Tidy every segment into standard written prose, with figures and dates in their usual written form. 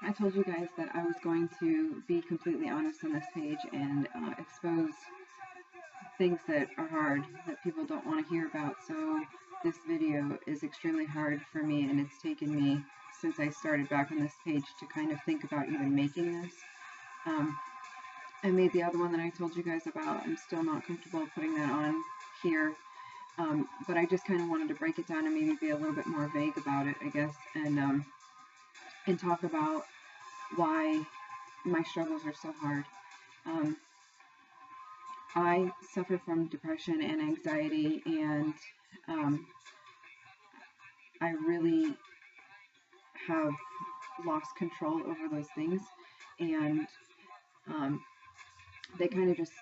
I told you guys that I was going to be completely honest on this page and expose things that are hard that people don't want to hear about. So this video is extremely hard for me, and it's taken me since I started back on this page to kind of think about even making this. I made the other one that I told you guys about. I'm still not comfortable putting that on here. But I just kind of wanted to break it down and maybe be a little bit more vague about it, I guess, and talk about why my struggles are so hard. I suffer from depression and anxiety, and I really have lost control over those things, and they kind of just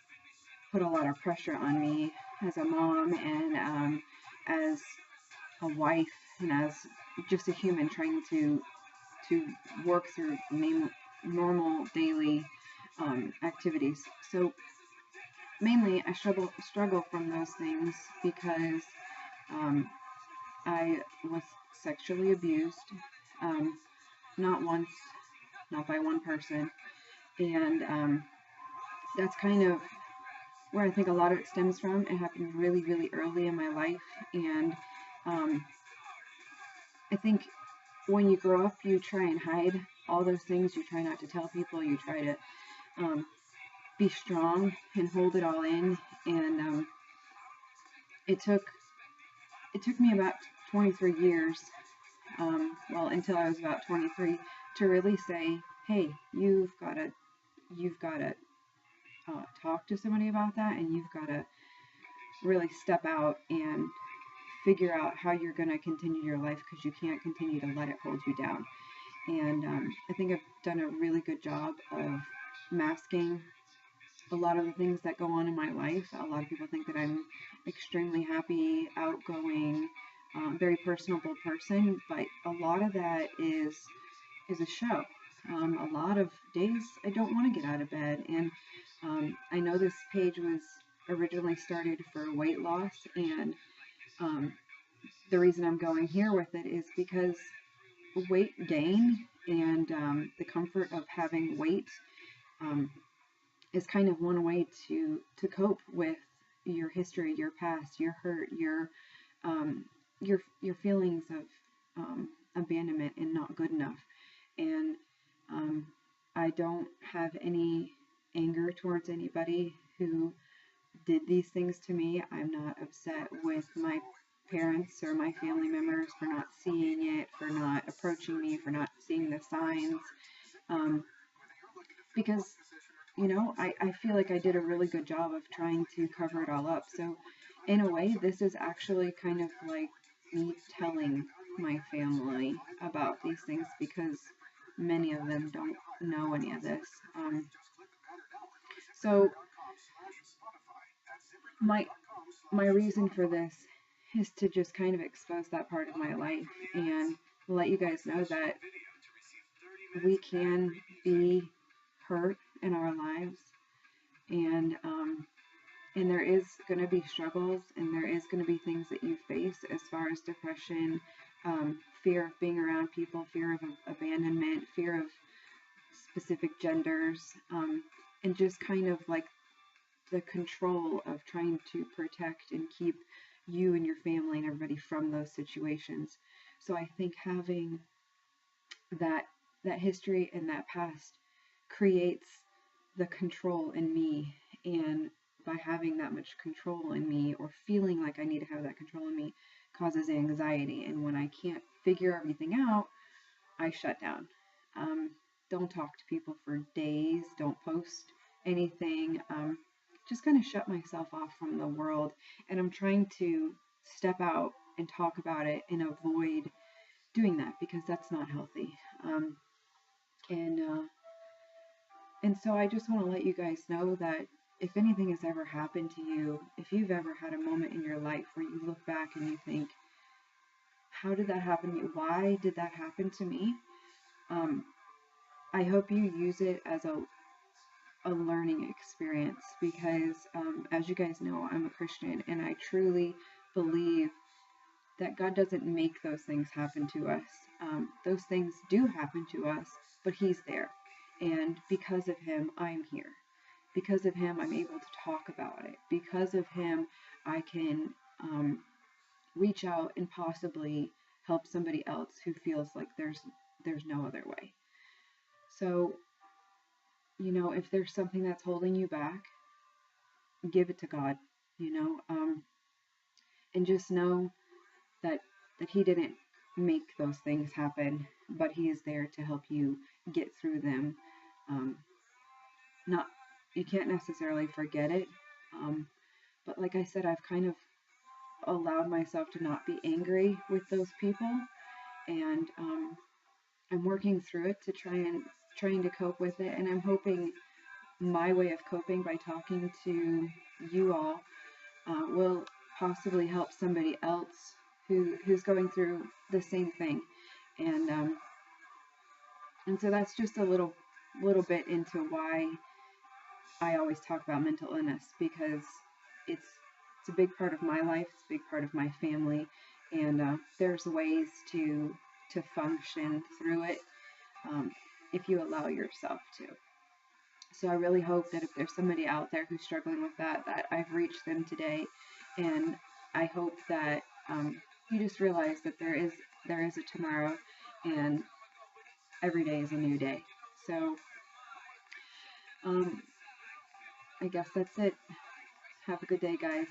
put a lot of pressure on me as a mom and as a wife and as just a human trying to work through normal daily activities. So mainly I struggle from those things because I was sexually abused, not once, not by one person, and that's kind of where I think a lot of it stems from. It happened really, really early in my life, and I think when you grow up, you try and hide all those things. You try not to tell people. You try to be strong and hold it all in. And it took me about 23 years, well, until I was about 23, to really say, hey, you've got to talk to somebody about that, and you've got to really step out and figure out how you're going to continue your life, because you can't continue to let it hold you down. And I think I've done a really good job of masking a lot of the things that go on in my life. A lot of people think that I'm extremely happy, outgoing, very personable person, but a lot of that is a show. A lot of days I don't want to get out of bed, and I know this page was originally started for weight loss, and the reason I'm going here with it is because weight gain and the comfort of having weight is kind of one way to cope with your history, your past, your hurt, your feelings of abandonment and not good enough. And I don't have any anger towards anybody who did these things to me. I'm not upset with my parents or my family members for not seeing it, for not approaching me, for not seeing the signs, because I feel like I did a really good job of trying to cover it all up. So in a way, this is actually kind of like me telling my family about these things, because many of them don't know any of this. So my reason for this is to just kind of expose that part of my life and let you guys know that we can be hurt in our lives, and there is going to be struggles, and there is going to be things that you face as far as depression, fear of being around people, fear of abandonment, fear of specific genders, and just kind of like the control of trying to protect and keep you and your family and everybody from those situations. So I think having that history and that past creates the control in me, and by having that much control in me, or feeling like I need to have that control in me, causes anxiety. And when I can't figure everything out, I shut down. Don't talk to people for days. Don't post anything. Just kind of shut myself off from the world. And I'm trying to step out and talk about it and avoid doing that, because that's not healthy. And so I just want to let you guys know that if anything has ever happened to you, if you've ever had a moment in your life where you look back and you think, how did that happen to me? Why did that happen to me? I hope you use it as a learning experience, because as you guys know, I'm a Christian, and I truly believe that God doesn't make those things happen to us. Those things do happen to us, but he's there. And because of him, I'm here. Because of him, I'm able to talk about it. Because of him, I can reach out and possibly help somebody else who feels like there's no other way. So, you know, if there's something that's holding you back, give it to God, you know, and just know that he didn't make those things happen, but he is there to help you get through them. Not You can't necessarily forget it, but like I said, I've kind of allowed myself to not be angry with those people, and I'm working through it to trying to cope with it, and I'm hoping my way of coping by talking to you all will possibly help somebody else who's going through the same thing, and so that's just a little bit into why I always talk about mental illness, because it's a big part of my life, it's a big part of my family, and there's ways to function through it if you allow yourself to. So I really hope that if there's somebody out there who's struggling with that I've reached them today, and I hope that you just realize that there is a tomorrow, and every day is a new day. So I guess that's it. Have a good day, guys.